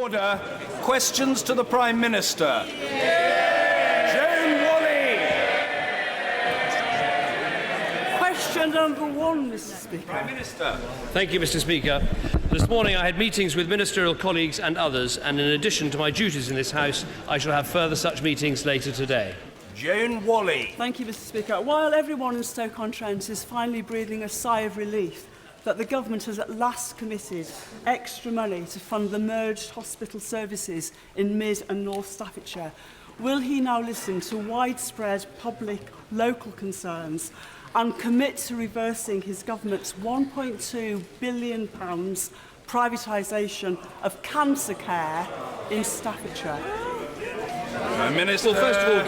Order. Questions to the Prime Minister. Joan Wally. Question number one, Mr. Speaker. Prime Minister. Thank you, Mr. Speaker. This morning I had meetings with ministerial colleagues and others, and in addition to my duties in this House, I shall have further such meetings later today. Joan Wally. Thank you, Mr. Speaker. While everyone in Stoke-on-Trent is finally breathing a sigh of relief that the government has at last committed extra money to fund the merged hospital services in Mid and North Staffordshire, will he now listen to widespread public local concerns and commit to reversing his government's £1.2 billion privatisation of cancer care in Staffordshire? Prime Minister. Well, first of all,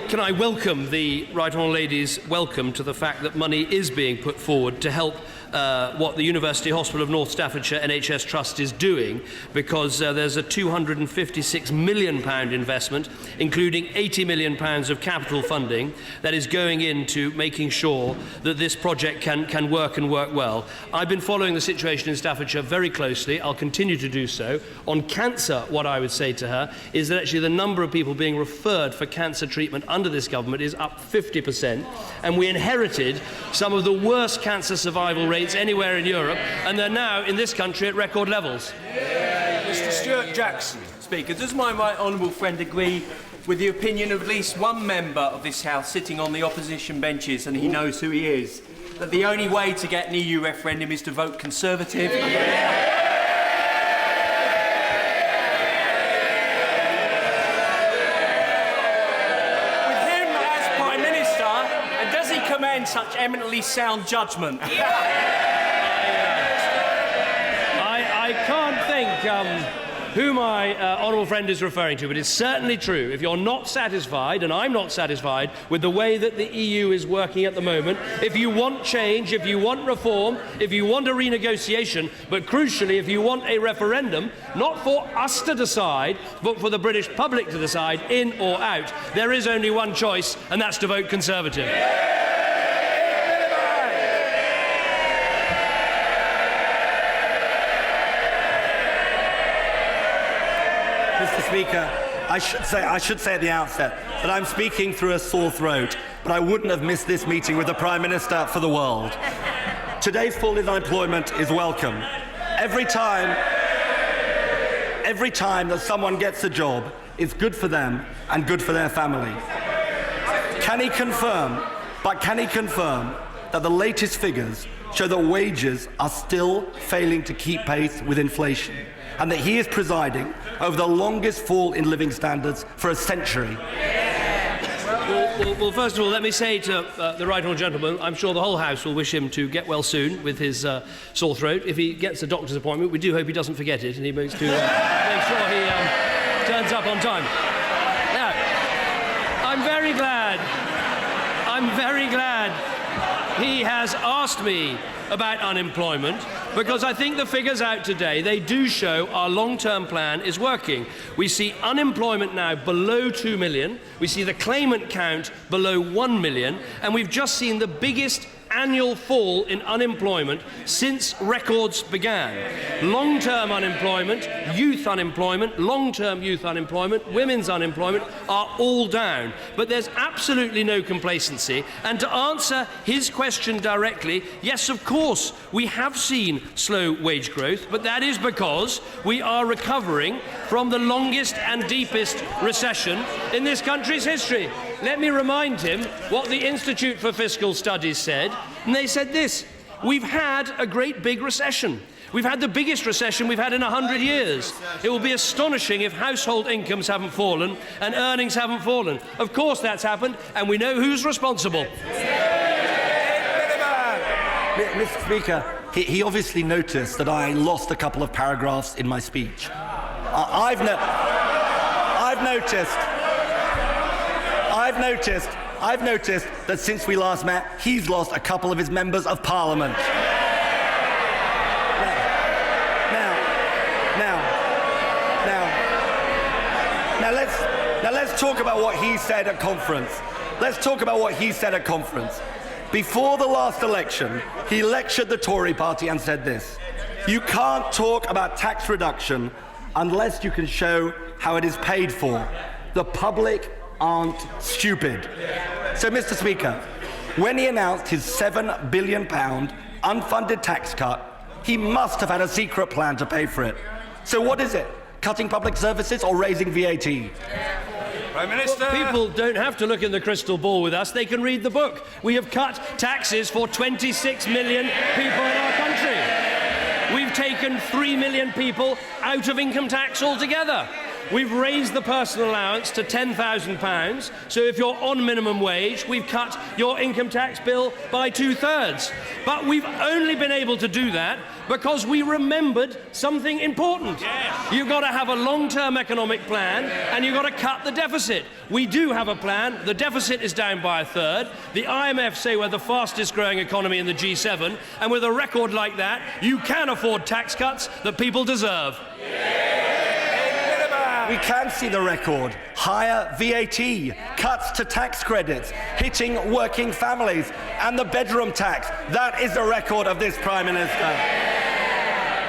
can I welcome the Right Honourable Lady's welcome to the fact that money is being put forward to help what the University Hospital of North Staffordshire NHS Trust is doing, because there's a £256 million investment, including £80 million of capital funding, that is going into making sure that this project can work and work well. I've been following the situation in Staffordshire very closely. I'll continue to do so. On cancer, what I would say to her is that actually the number of people being referred for cancer treatment under this government is up 50%, and we inherited some of the worst cancer survival rates anywhere in Europe, and they're now in this country at record levels. Mr. Stuart Jackson. Speaker, does my right honourable friend agree with the opinion of at least one member of this House sitting on the opposition benches, and he knows who he is, that the only way to get an EU referendum is to vote Conservative? Such eminently sound judgment. I can't think who my honourable friend is referring to, but it's certainly true. If you're not satisfied, and I'm not satisfied with the way that the EU is working at the moment, if you want change, if you want reform, if you want a renegotiation, but crucially, if you want a referendum, not for us to decide, but for the British public to decide, in or out, there is only one choice, and that's to vote Conservative. Mr. Speaker, I should say at the outset that I'm speaking through a sore throat, but I wouldn't have missed this meeting with the Prime Minister for the world. Today's full unemployment is welcome. Every time that someone gets a job, it's good for them and good for their family. Can he confirm that the latest figures show that wages are still failing to keep pace with inflation, and that he is presiding over the longest fall in living standards for a century? Well, first of all, let me say to the right honourable gentleman, I'm sure the whole House will wish him to get well soon with his sore throat. If he gets a doctor's appointment, we do hope he doesn't forget it, and he makes to make sure he turns up on time. Now, I'm very glad he has asked me about unemployment, because I think the figures out today, they do show our long-term plan is working. We see unemployment now below 2 million, we see the claimant count below 1 million, and we've just seen the biggest annual fall in unemployment since records began. Long-term unemployment, youth unemployment, long-term youth unemployment, women's unemployment are all down. But there's absolutely no complacency. And to answer his question directly, yes, of course, we have seen slow wage growth, but that is because we are recovering from the longest and deepest recession in this country's history. Let me remind him what the Institute for Fiscal Studies said, and they said this: we've had a great big recession. We've had the biggest recession we've had in 100 years. It will be astonishing if household incomes haven't fallen and earnings haven't fallen. Of course that's happened, and we know who's responsible. Mr. Speaker, he obviously noticed that I lost a couple of paragraphs in my speech. I've noticed that since we last met, he's lost a couple of his members of Parliament. Now let's talk about what he said at conference. Before the last election, he lectured the Tory party and said this: you can't talk about tax reduction unless you can show how it is paid for. The public aren't stupid. So, Mr. Speaker, when he announced his £7 billion unfunded tax cut, he must have had a secret plan to pay for it. So what is it? Cutting public services or raising VAT? Prime Minister. Well, people don't have to look in the crystal ball with us. They can read the book. We have cut taxes for 26 million people in our country. We've taken 3 million people out of income tax altogether. We've raised the personal allowance to £10,000, so if you're on minimum wage, we've cut your income tax bill by 2/3. But we've only been able to do that because we remembered something important. You've got to have a long-term economic plan, and you've got to cut the deficit. We do have a plan. The deficit is down by 1/3. The IMF say we're the fastest-growing economy in the G7, and with a record like that, you can afford tax cuts that people deserve. We can see the record. Higher VAT, cuts to tax credits, hitting working families, and the bedroom tax. That is the record of this Prime Minister.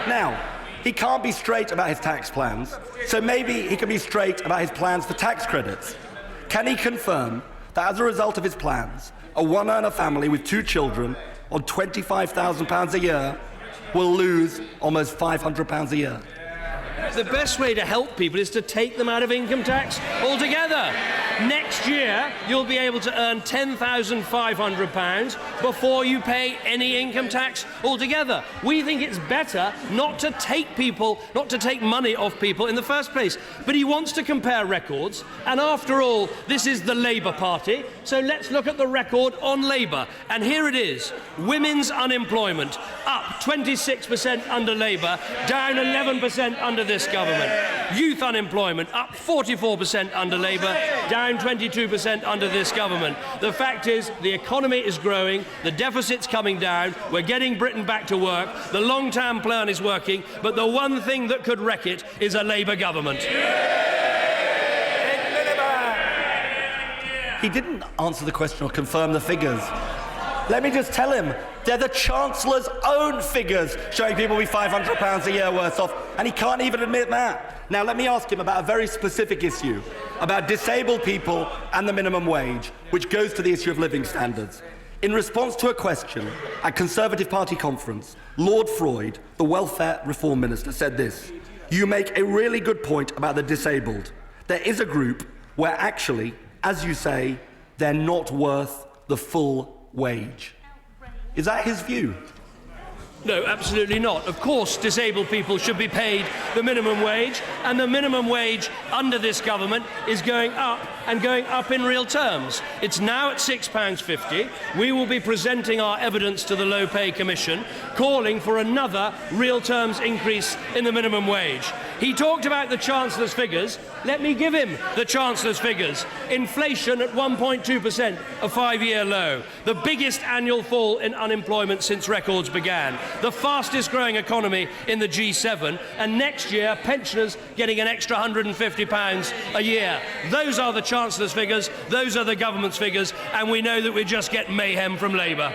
Now, he can't be straight about his tax plans, so maybe he can be straight about his plans for tax credits. Can he confirm that as a result of his plans, a one-earner family with 2 children on £25,000 a year will lose almost £500 a year? The best way to help people is to take them out of income tax altogether. Next year, you'll be able to earn £10,500 before you pay any income tax altogether. We think it's better not to take money off people in the first place. But he wants to compare records, and after all, this is the Labour Party, so let's look at the record on Labour. And here it is. Women's unemployment up 26% under Labour, down 11% under this government. Youth unemployment up 44% under Labour, down 22% under this government. The fact is, the economy is growing, the deficit's coming down, we're getting Britain back to work, the long-term plan is working, but the one thing that could wreck it is a Labour government. He didn't answer the question or confirm the figures. Let me just tell him, they're the Chancellor's own figures showing people will be £500 a year worse off, and he can't even admit that. Now, let me ask him about a very specific issue, about disabled people and the minimum wage, which goes to the issue of living standards. In response to a question at Conservative Party conference, Lord Freud, the Welfare Reform Minister, said this: "You make a really good point about the disabled. There is a group where actually, as you say, they're not worth the full wage." Is that his view? No, absolutely not. Of course, disabled people should be paid the minimum wage, and the minimum wage under this government is going up, and going up in real terms. It's now at £6.50. We will be presenting our evidence to the Low Pay Commission, calling for another real terms increase in the minimum wage. He talked about the Chancellor's figures. Let me give him the Chancellor's figures. Inflation at 1.2%, a 5-year low. The biggest annual fall in unemployment since records began. The fastest growing economy in the G7. And next year, pensioners getting an extra £150 a year. Those are the Chancellor's figures. Those are the government's figures. And we know that we just get mayhem from Labour.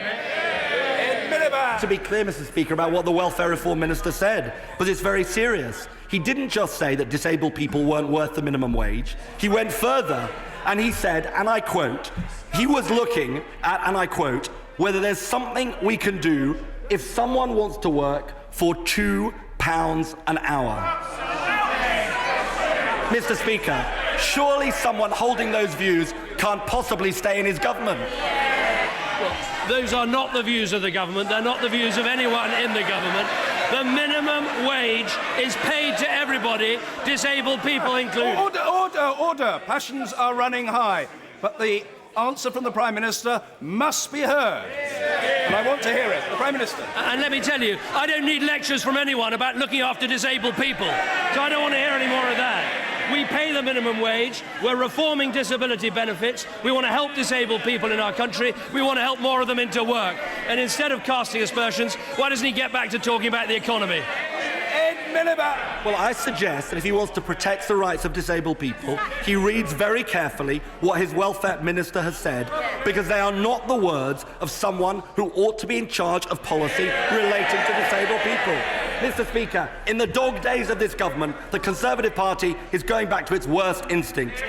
To be clear, Mr. Speaker, about what the Welfare Reform Minister said, but it's very serious. He didn't just say that disabled people weren't worth the minimum wage. He went further and he said, and I quote, he was looking at, and I quote, whether there's something we can do if someone wants to work for £2 an hour. Mr. Speaker, surely someone holding those views can't possibly stay in his government. Well, those are not the views of the government. They're not the views of anyone in the government. The minimum wage is paid to everybody, disabled people included. Order. Passions are running high, but the answer from the Prime Minister must be heard. And I want to hear it. The Prime Minister. And let me tell you, I don't need lectures from anyone about looking after disabled people, so I don't want to hear any more of that. We pay the minimum wage, we're reforming disability benefits, we want to help disabled people in our country, we want to help more of them into work. And instead of casting aspersions, why doesn't he get back to talking about the economy? Well, I suggest that if he wants to protect the rights of disabled people, he reads very carefully what his welfare minister has said, because they are not the words of someone who ought to be in charge of policy relating to disabled people. Mr. Speaker, in the dog days of this government, the Conservative Party is going back to its worst instincts.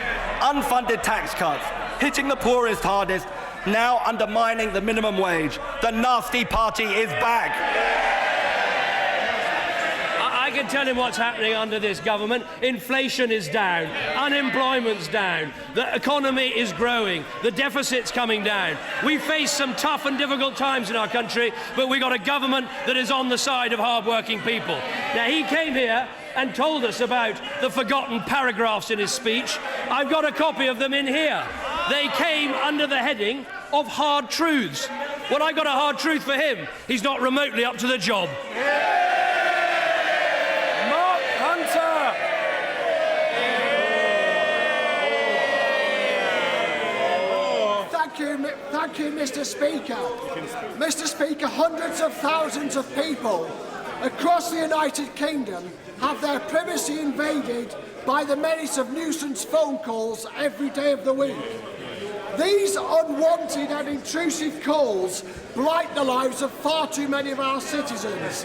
Unfunded tax cuts, hitting the poorest hardest, now undermining the minimum wage. The nasty party is back. I can tell him what's happening under this government. Inflation is down, unemployment's down, the economy is growing, the deficit's coming down. We face some tough and difficult times in our country, but we've got a government that is on the side of hard-working people. Now, he came here and told us about the forgotten paragraphs in his speech. I've got a copy of them in here. They came under the heading of hard truths. Well, I've got a hard truth for him. He's not remotely up to the job. Thank you, Mr. Speaker. Mr. Speaker, hundreds of thousands of people across the United Kingdom have their privacy invaded by the menace of nuisance phone calls every day of the week. These unwanted and intrusive calls blight the lives of far too many of our citizens.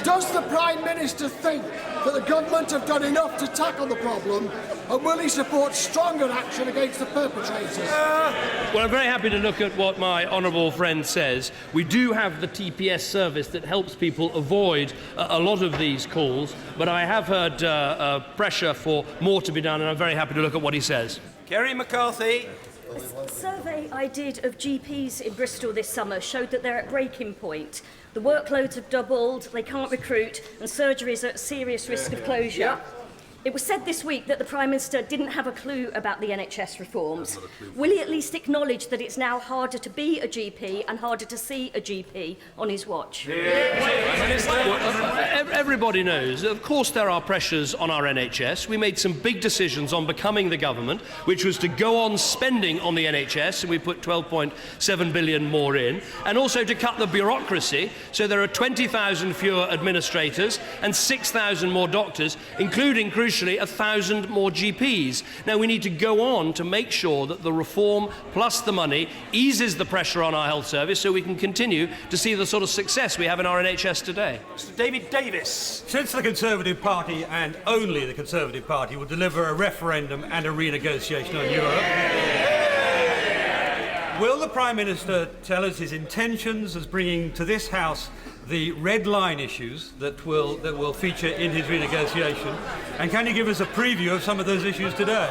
Does the Prime Minister think that the government have done enough to tackle the problem, and will he support stronger action against the perpetrators? Well, I'm very happy to look at what my honourable friend says. We do have the TPS service that helps people avoid a lot of these calls, but I have heard pressure for more to be done, and I'm very happy to look at what he says. Kerry McCarthy. A survey I did of GPs in Bristol this summer showed that they're at breaking point. The workloads have doubled, they can't recruit, and surgeries are at serious risk of closure. Yeah. It was said this week that the Prime Minister didn't have a clue about the NHS reforms. Will he at least acknowledge that it's now harder to be a GP and harder to see a GP on his watch? Everybody knows, of course, there are pressures on our NHS. We made some big decisions on becoming the government, which was to go on spending on the NHS, and we put 12.7 billion more in, and also to cut the bureaucracy, so there are 20,000 fewer administrators and 6,000 more doctors, including, crucially, 1,000 more GPs. Now, we need to go on to make sure that the reform plus the money eases the pressure on our health service so we can continue to see the sort of success we have in our NHS today. Mr. David Davis. Since the Conservative Party, and only the Conservative Party, will deliver a referendum and a renegotiation on Europe, will the Prime Minister tell us his intentions as bringing to this House the red line issues that will feature in his renegotiation, and can you give us a preview of some of those issues today?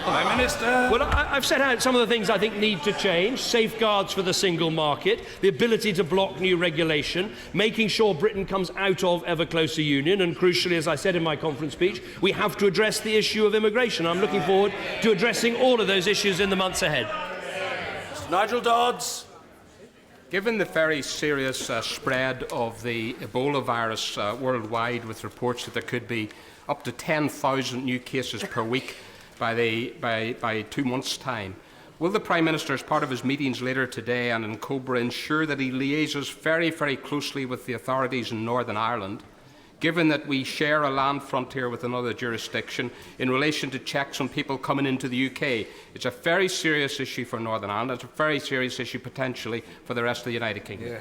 Prime Minister. Well, I've set out some of the things I think need to change. Safeguards for the single market, the ability to block new regulation, making sure Britain comes out of ever closer union, and crucially, as I said in my conference speech, we have to address the issue of immigration. I'm looking forward to addressing all of those issues in the months ahead. Mr. Nigel Dodds. Given the very serious spread of the Ebola virus worldwide, with reports that there could be up to 10,000 new cases per week by 2 months' time, will the Prime Minister, as part of his meetings later today and in Cobra, ensure that he liaises very, very closely with the authorities in Northern Ireland, given that we share a land frontier with another jurisdiction, in relation to checks on people coming into the UK? It's a very serious issue for Northern Ireland. It's a very serious issue potentially for the rest of the United Kingdom.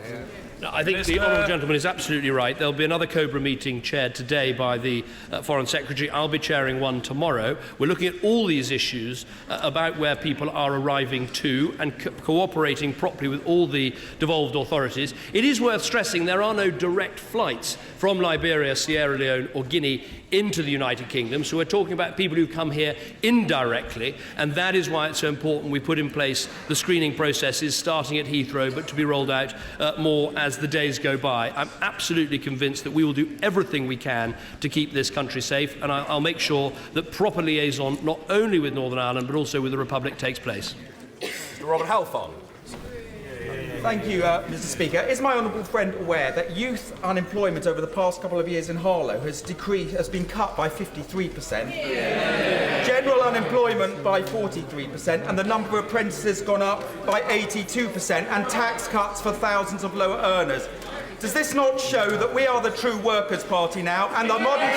No, I think the honourable gentleman is absolutely right. There'll be another Cobra meeting chaired today by the Foreign Secretary. I'll be chairing one tomorrow. We're looking at all these issues about where people are arriving to and cooperating properly with all the devolved authorities. It is worth stressing there are no direct flights from Liberia, Sierra Leone or Guinea into the United Kingdom, so we're talking about people who come here indirectly, and that is why it's so important we put in place the screening processes starting at Heathrow, but to be rolled out more as the days go by. I'm absolutely convinced that we will do everything we can to keep this country safe, and I'll make sure that proper liaison not only with Northern Ireland but also with the Republic takes place. Mr. Robert Halfon. Thank you, Mr. Speaker. Is my honourable friend aware that youth unemployment over the past couple of years in Harlow has been cut by 53%, general unemployment by 43%, and the number of apprentices gone up by 82%, and tax cuts for thousands of lower earners? Does this not show that we are the true Workers' Party now, and the modern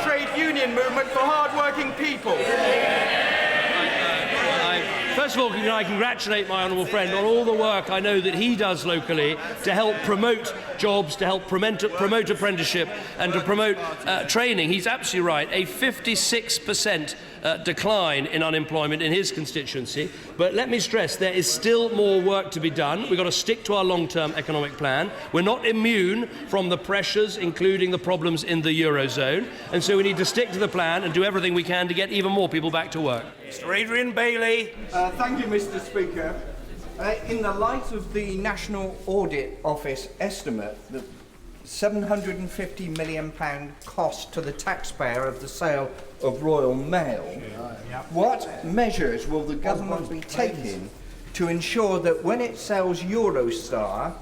trade union movement for hard-working people? First First of all, can I congratulate my honourable friend on all the work I know that he does locally to help promote jobs, to help promote apprenticeship and to promote training. He's absolutely right. A 56% decline in unemployment in his constituency. But let me stress, there is still more work to be done. We've got to stick to our long-term economic plan. We're not immune from the pressures, including the problems in the Eurozone. And so we need to stick to the plan and do everything we can to get even more people back to work. Mr. Adrian Bailey. Thank you, Mr. Speaker. In the light of the National Audit Office estimate that £750 million cost to the taxpayer of the sale of Royal Mail, what measures will the government be taking to ensure that when it sells Eurostar,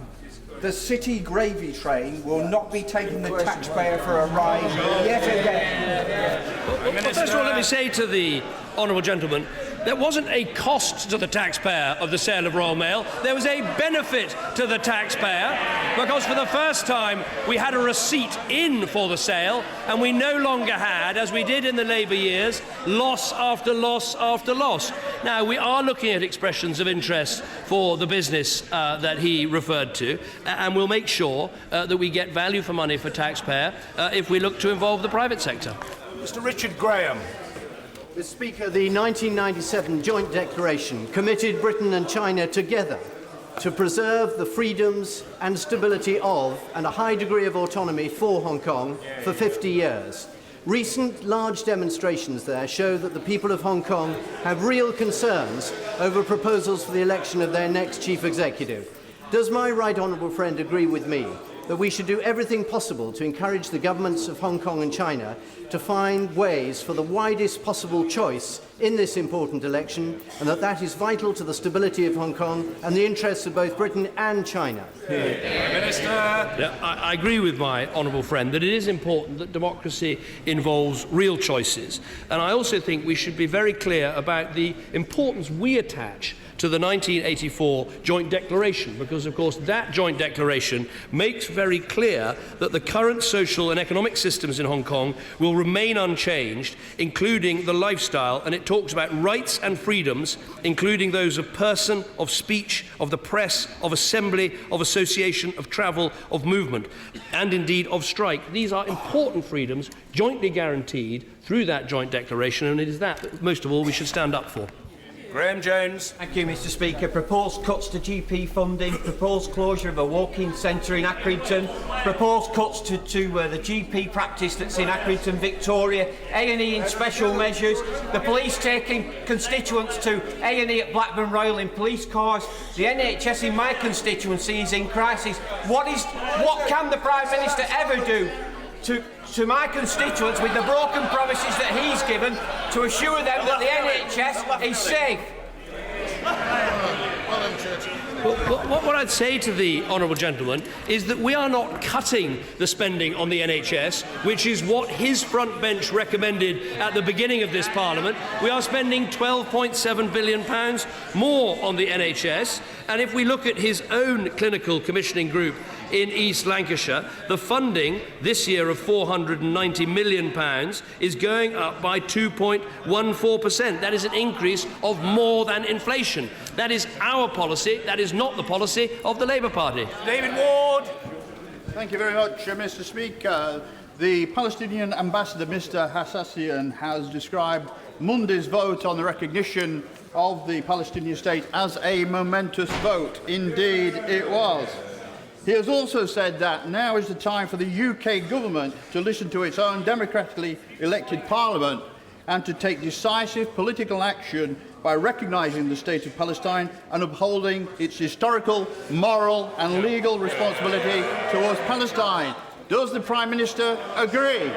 the City gravy train will not be taking the taxpayer for a ride yet again? Well, first of all, let me say to the honourable gentleman, there wasn't a cost to the taxpayer of the sale of Royal Mail. There was a benefit to the taxpayer because for the first time we had a receipt in for the sale and we no longer had, as we did in the Labour years, loss after loss after loss. Now, we are looking at expressions of interest for the business that he referred to, and we'll make sure that we get value for money for taxpayer if we look to involve the private sector. Mr. Richard Graham. Mr. Speaker, the 1997 Joint Declaration committed Britain and China together to preserve the freedoms and stability of and a high degree of autonomy for Hong Kong for 50 years. Recent large demonstrations there show that the people of Hong Kong have real concerns over proposals for the election of their next chief executive. Does my right honourable friend agree with me that we should do everything possible to encourage the governments of Hong Kong and China to find ways for the widest possible choice in this important election, and that is vital to the stability of Hong Kong and the interests of both Britain and China? Minister. Yeah, I agree with my honourable friend that it is important that democracy involves real choices. And I also think we should be very clear about the importance we attach to the 1984 Joint Declaration, because, of course, that Joint Declaration makes very clear that the current social and economic systems in Hong Kong will remain unchanged, including the lifestyle, and it talks about rights and freedoms, including those of person, of speech, of the press, of assembly, of association, of travel, of movement, and indeed of strike. These are important freedoms jointly guaranteed through that Joint Declaration, and it is that most of all, we should stand up for. Graham Jones. Thank you, Mr. Speaker. Proposed cuts to GP funding, proposed closure of a walk-in centre in Accrington, proposed cuts to the GP practice that's in Accrington, Victoria, A&E in special measures, the police taking constituents to A&E at Blackburn Royal in police cars, the NHS in my constituency is in crisis. What can the Prime Minister ever do to my constituents with the broken promises that he's given to assure them that the NHS is safe? What I'd say to the honourable gentleman is that we are not cutting the spending on the NHS, which is what his front bench recommended at the beginning of this Parliament. We are spending £12.7 billion more on the NHS, and if we look at his own clinical commissioning group in East Lancashire, the funding this year of £490 million is going up by 2.14%. That is an increase of more than inflation. That is our policy. That is not the policy of the Labour Party. David Ward. Thank you very much, Mr. Speaker. The Palestinian ambassador, Mr. Hassassian, has described Monday's vote on the recognition of the Palestinian state as a momentous vote. Indeed, it was. He has also said that now is the time for the UK government to listen to its own democratically elected parliament and to take decisive political action by recognising the state of Palestine and upholding its historical, moral and legal responsibility towards Palestine. Does the Prime Minister agree?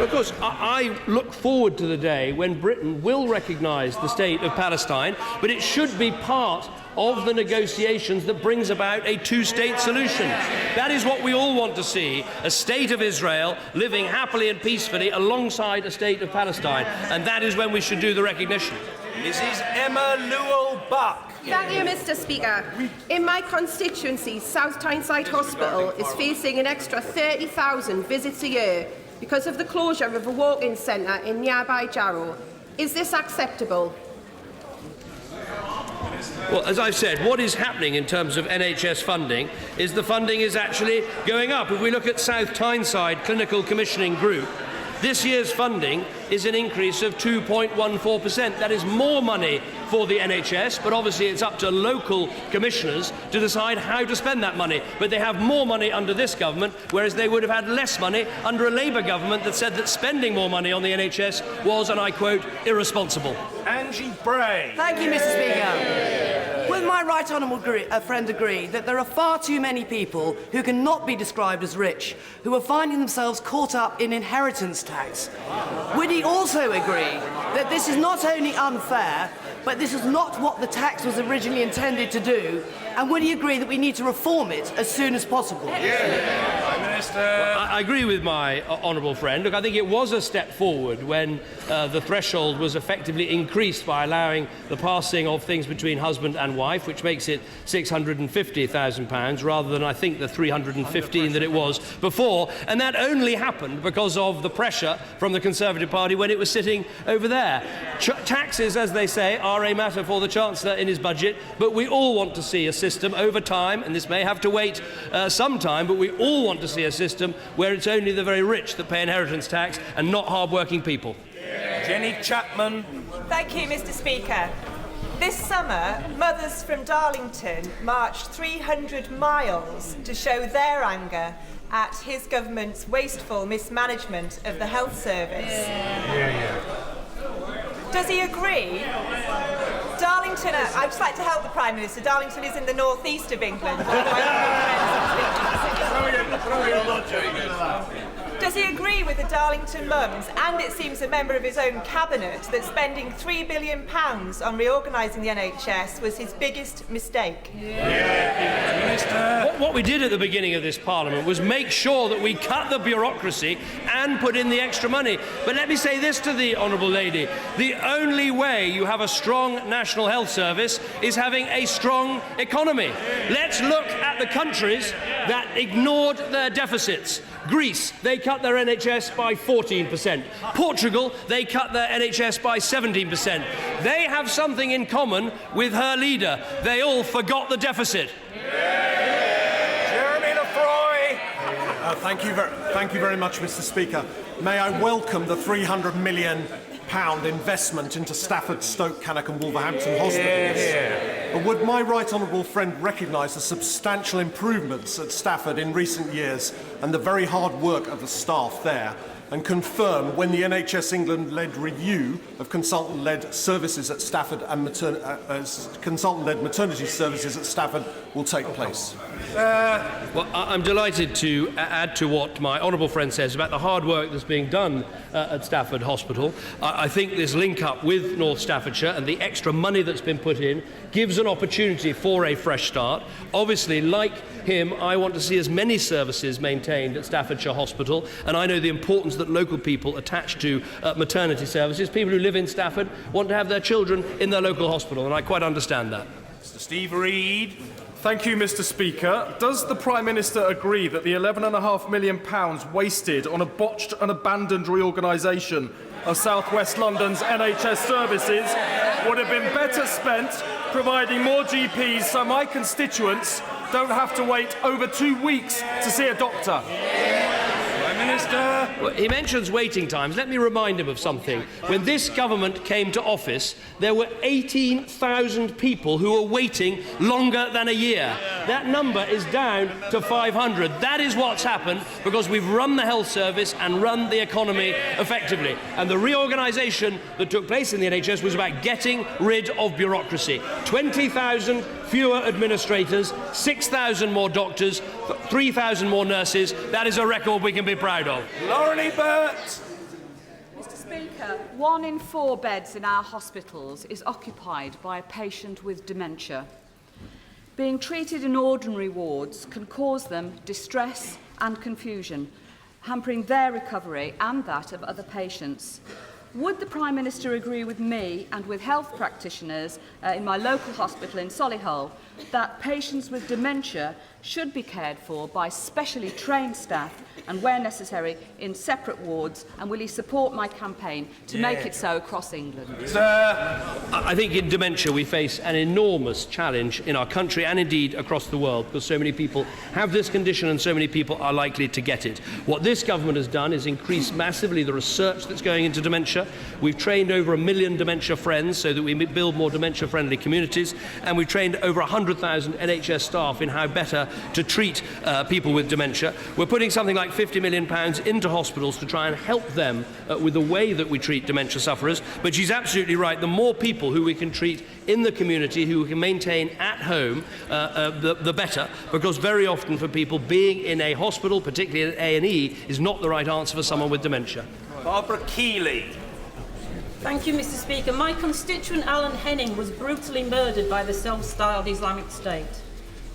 Of course, I look forward to the day when Britain will recognise the state of Palestine, but it should be part of the negotiations that brings about a two-state solution. That is what we all want to see, a state of Israel living happily and peacefully alongside a state of Palestine, and that is when we should do the recognition. Mrs. Emma Lewell-Buck. Thank you, Mr. Speaker. In my constituency, South Tyneside Hospital is facing an extra 30,000 visits a year because of the closure of a walk-in centre in nearby Jarrow. Is this acceptable? Well, as I've said, what is happening in terms of NHS funding is the funding is actually going up. If we look at South Tyneside Clinical Commissioning Group, this year's funding is an increase of 2.14%. That is more money for the NHS, but obviously it's up to local commissioners to decide how to spend that money. But they have more money under this government, whereas they would have had less money under a Labour government that said that spending more money on the NHS was, and I quote, irresponsible. Angie Bray. Thank you, Mr. Speaker. Will my right honourable friend agree that there are far too many people who cannot be described as rich, who are finding themselves caught up in inheritance tax? Would he also agree that this is not only unfair, but this is not what the tax was originally intended to do? And would he agree that we need to reform it as soon as possible? Prime Minister. Well, I agree with my honourable friend. Look, I think it was a step forward when the threshold was effectively increased by allowing the passing of things between husband and wife, which makes it £650,000 rather than, I think, the £315 that it was before. And that only happened because of the pressure from the Conservative Party when it was sitting over there. Taxes, as they say, are a matter for the Chancellor in his budget, but we all want to see a system over time, and this may have to wait some time, but we all want to see a system where it's only the very rich that pay inheritance tax and not hard-working people. Jenny Chapman. Thank you, Mr. Speaker. This summer, mothers from Darlington marched 300 miles to show their anger at his government's wasteful mismanagement of the health service. Does he agree? Darlington, I'd just like to help the Prime Minister. Darlington is in the northeast of England. Does he agree with the Darlington mums, and it seems a member of his own cabinet, that spending £3 billion on reorganising the NHS was his biggest mistake? What we did at the beginning of this Parliament was make sure that we cut the bureaucracy and put in the extra money. But let me say this to the Honourable Lady. The only way you have a strong National Health Service is having a strong economy. Let's look at the countries that ignored their deficits. Greece, they cut their NHS by 14%. Portugal, they cut their NHS by 17%. They have something in common with her leader. They all forgot the deficit. Jeremy Lefroy. Thank you very much, Mr. Speaker. May I welcome the £300 million investment into Stafford, Stoke, Cannock and Wolverhampton hospitals. But would my right honourable friend recognise the substantial improvements at Stafford in recent years and the very hard work of the staff there, and confirm when the NHS England-led review of consultant-led services at Stafford and consultant-led maternity services at Stafford will take place? Well, I'm delighted to add to what my honourable friend says about the hard work that's being done at Stafford Hospital. I think this link-up with North Staffordshire and the extra money that's been put in gives an opportunity for a fresh start. Obviously, like him, I want to see as many services maintained at Staffordshire Hospital, and I know the importance that local people attach to maternity services. People who live in Stafford want to have their children in their local hospital, and I quite understand that. Mr. Steve Reid. Thank you, Mr. Speaker. Does the Prime Minister agree that the £11.5 million wasted on a botched and abandoned reorganisation of South West London's NHS services would have been better spent providing more GPs so my constituents don't have to wait over 2 weeks to see a doctor? Minister. Well, he mentions waiting times. Let me remind him of something. When this government came to office, there were 18,000 people who were waiting longer than a year. That number is down to 500. That is what's happened because we've run the health service and run the economy effectively. And the reorganisation that took place in the NHS was about getting rid of bureaucracy. 20,000 fewer administrators, 6,000 more doctors, 3,000 more nurses. That is a record we can be proud of. Lauren Ebert. Mr. Speaker, 1 in 4 beds in our hospitals is occupied by a patient with dementia. Being treated in ordinary wards can cause them distress and confusion, hampering their recovery and that of other patients. Would the Prime Minister agree with me and with health practitioners in my local hospital in Solihull that patients with dementia should be cared for by specially trained staff and, where necessary, in separate wards? And will he support my campaign to make it so across England? I think in dementia we face an enormous challenge in our country and indeed across the world, because so many people have this condition and so many people are likely to get it. What this government has done is increase massively the research that's going into dementia. We've trained over 1 million dementia friends so that we build more dementia-friendly communities, and we've trained over 100,000 NHS staff in how better to treat people with dementia. We're putting something like £50 million into hospitals to try and help them with the way that we treat dementia sufferers. But she's absolutely right. The more people who we can treat in the community, who we can maintain at home, the better, because very often for people, being in a hospital, particularly at A&E, is not the right answer for someone with dementia. Barbara Keeley. Thank you, Mr. Speaker. My constituent Alan Henning was brutally murdered by the self-styled Islamic State.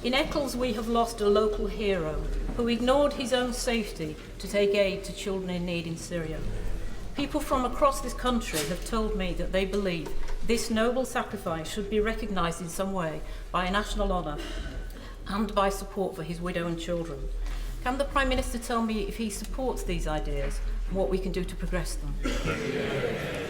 In Eccles, we have lost a local hero who ignored his own safety to take aid to children in need in Syria. People from across this country have told me that they believe this noble sacrifice should be recognised in some way by a national honour and by support for his widow and children. Can the Prime Minister tell me if he supports these ideas and what we can do to progress them?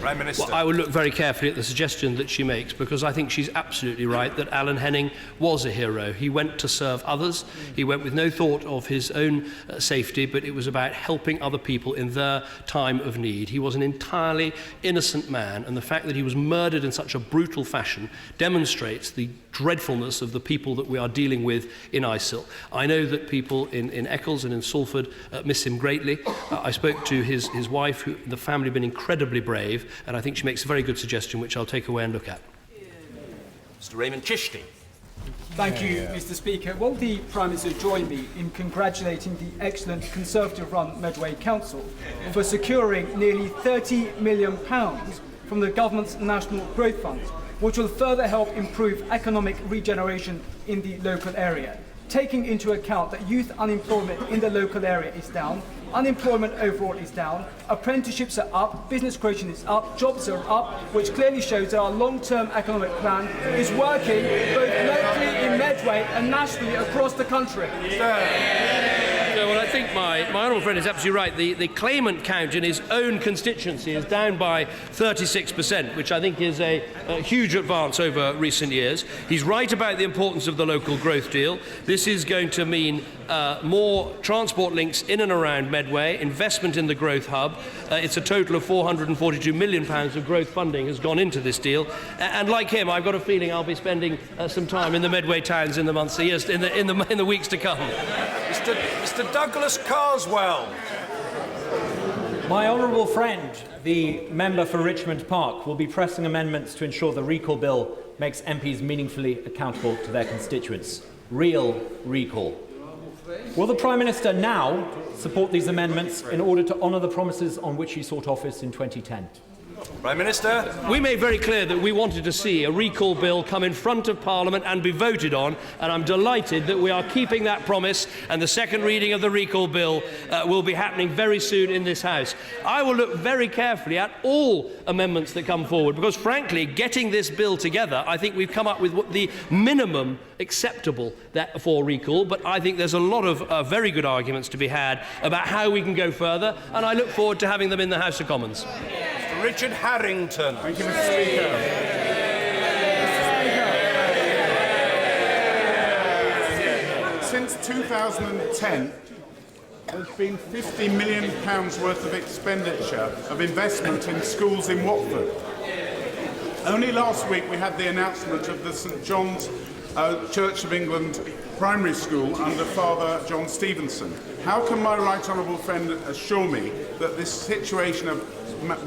Prime Minister. Well, I will look very carefully at the suggestion that she makes, because I think she's absolutely right that Alan Henning was a hero. He went to serve others. He went with no thought of his own safety, but it was about helping other people in their time of need. He was an entirely innocent man, and the fact that he was murdered in such a brutal fashion demonstrates the dreadfulness of the people that we are dealing with in ISIL. I know that people in Eccles and in Salford miss him greatly. I spoke to his wife, the family have been incredibly brave, and I think she makes a very good suggestion, which I'll take away and look at. Mr. Raymond Chishti. Thank you, Mr. Speaker. Will the Prime Minister join me in congratulating the excellent Conservative-run Medway Council for securing nearly £30 million from the government's National Growth Fund, which will further help improve economic regeneration in the local area, taking into account that youth unemployment in the local area is down, unemployment overall is down, apprenticeships are up, business creation is up, jobs are up, which clearly shows that our long-term economic plan is working both locally in Medway and nationally across the country. Well, I think my honourable friend is absolutely right. The claimant count in his own constituency is down by 36%, which I think is a huge advance over recent years. He's right about the importance of the local growth deal. This is going to mean more transport links in and around Medway, investment in the growth hub. It's a total of £442 million of growth funding has gone into this deal. And like him, I've got a feeling I'll be spending some time in the Medway towns in the months, years, in the weeks to come. Mr. Douglas Carswell. My honourable friend, the member for Richmond Park, will be pressing amendments to ensure the recall bill makes MPs meaningfully accountable to their constituents. Real recall. Will the Prime Minister now support these amendments in order to honour the promises on which he sought office in 2010? Prime Minister. We made very clear that we wanted to see a recall bill come in front of Parliament and be voted on, and I'm delighted that we are keeping that promise, and the second reading of the recall bill will be happening very soon in this House. I will look very carefully at all amendments that come forward, because frankly, getting this bill together, I think we've come up with the minimum acceptable for recall, but I think there's a lot of very good arguments to be had about how we can go further, and I look forward to having them in the House of Commons. Mr. Richard Harrington. Thank you, Mr. Speaker. Since 2010, there's been £50 million worth of expenditure of investment in schools in Watford. Only last week we had the announcement of the St John's Church of England primary school under Father John Stevenson. How can my right honourable friend assure me that this situation of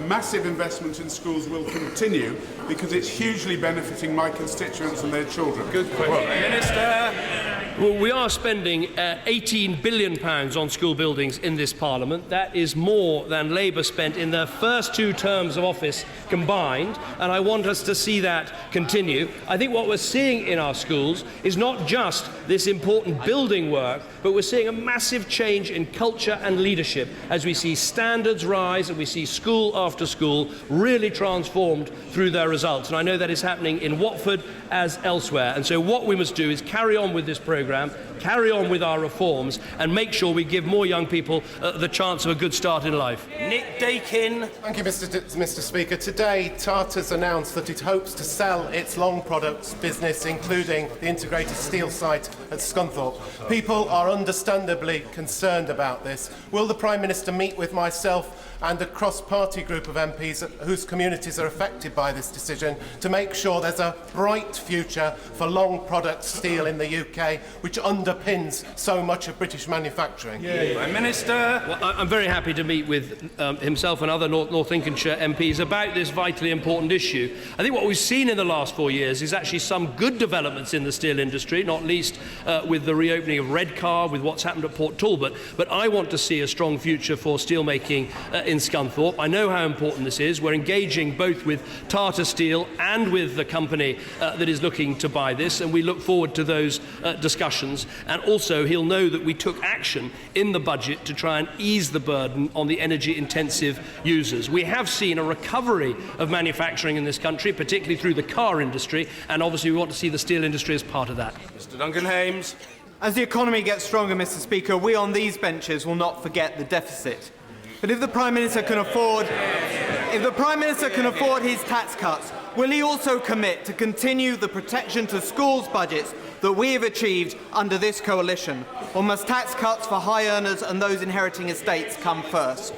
massive investment in schools will continue, because it's hugely benefiting my constituents and their children? Good question. Minister. Well, we are spending £18 billion on school buildings in this Parliament. That is more than Labour spent in their first 2 terms of office combined, and I want us to see that continue. I think what we're seeing in our schools is not just this important building work, but we're seeing a massive change in culture and leadership as we see standards rise and we see school after school really transformed through their results. And I know that is happening in Watford as elsewhere. And so what we must do is carry on with this programme, carry on with our reforms, and make sure we give more young people the chance of a good start in life. Nick Dakin. Thank you, Mr. Speaker. Today, Tata's announced that it hopes to sell its long products business, including the integrated steel site at Scunthorpe. People are understandably concerned about this. Will the Prime Minister meet with myself and a cross-party group of MPs whose communities are affected by this decision to make sure there's a bright future for long product steel in the UK, which underpins so much of British manufacturing? Prime Minister. Well, I'm very happy to meet with himself and other North Lincolnshire MPs about this vitally important issue. I think what we've seen in the last 4 years is actually some good developments in the steel industry, not least with the reopening of Redcar, with what's happened at Port Talbot. But I want to see a strong future for steelmaking in Scunthorpe. I know how important this is. We're engaging both with Tata Steel and with the company that is looking to buy this, and we look forward to those discussions. And also, he'll know that we took action in the budget to try and ease the burden on the energy-intensive users. We have seen a recovery of manufacturing in this country, particularly through the car industry, and obviously we want to see the steel industry as part of that. Mr. Duncan Hames. As the economy gets stronger, Mr. Speaker, we on these benches will not forget the deficit. But if the Prime Minister can afford his tax cuts, will he also commit to continue the protection to schools' budgets that we have achieved under this coalition? Or must tax cuts for high earners and those inheriting estates come first?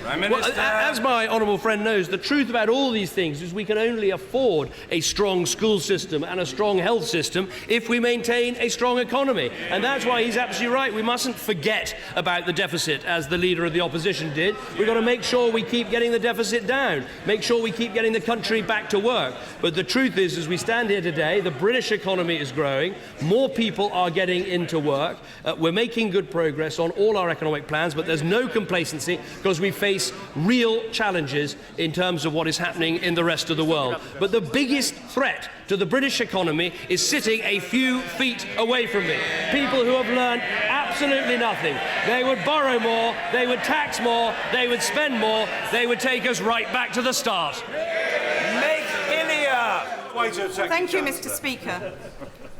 Well, as my honourable friend knows, the truth about all these things is we can only afford a strong school system and a strong health system if we maintain a strong economy. And that's why he's absolutely right. We mustn't forget about the deficit, as the Leader of the Opposition did. We've got to make sure we keep getting the deficit down, make sure we keep getting the country back to work. But the truth is, as we stand here today, the British economy is growing, more people are getting into work, we're making good progress on all our economic plans, but there's no complacency because we face real challenges in terms of what is happening in the rest of the world. But the biggest threat to the British economy is sitting a few feet away from me. People who have learned absolutely nothing. They would borrow more, they would tax more, they would spend more, they would take us right back to the start. Meg Hillier. Thank you, Mr. Speaker.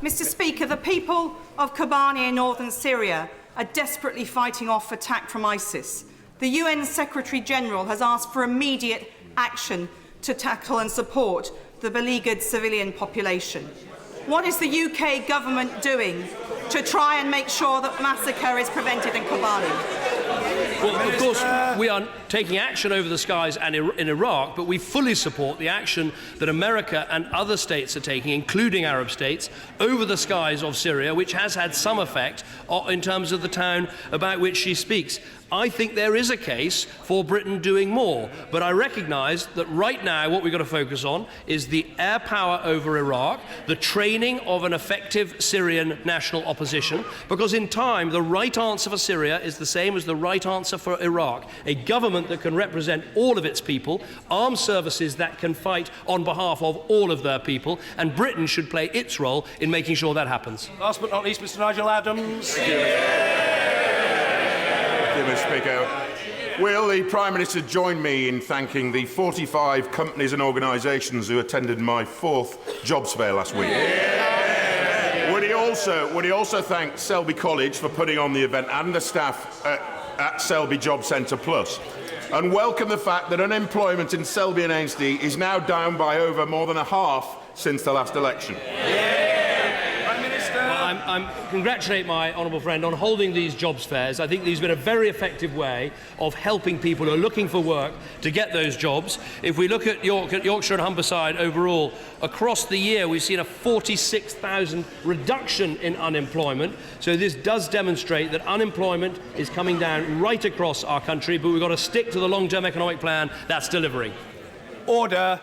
Mr. Speaker, the people of Kobani in northern Syria are desperately fighting off attack from ISIS. The UN Secretary-General has asked for immediate action to tackle and support the beleaguered civilian population. What is the UK government doing to try and make sure that massacre is prevented in Kobani? Well, of course, we are taking action over the skies and in Iraq, but we fully support the action that America and other states are taking, including Arab states, over the skies of Syria, which has had some effect in terms of the town about which she speaks. I think there is a case for Britain doing more, but I recognise that right now what we've got to focus on is the air power over Iraq, the training of an effective Syrian national opposition, because in time the right answer for Syria is the same as the right answer for Iraq. A government that can represent all of its people, armed services that can fight on behalf of all of their people, and Britain should play its role in making sure that happens. Last but not least, Mr. Nigel Adams. Mr. Speaker. Will the Prime Minister join me in thanking the 45 companies and organisations who attended my 4th jobs fair last week? Would he also thank Selby College for putting on the event and the staff at Selby Job Centre Plus, and welcome the fact that unemployment in Selby and Ainsty is now down by over more than a half since the last election? I congratulate my honourable friend on holding these jobs fairs. I think these have been a very effective way of helping people who are looking for work to get those jobs. If we look at Yorkshire and Humberside overall, across the year we've seen a 46,000 reduction in unemployment. So this does demonstrate that unemployment is coming down right across our country, but we've got to stick to the long-term economic plan that's delivering. Order.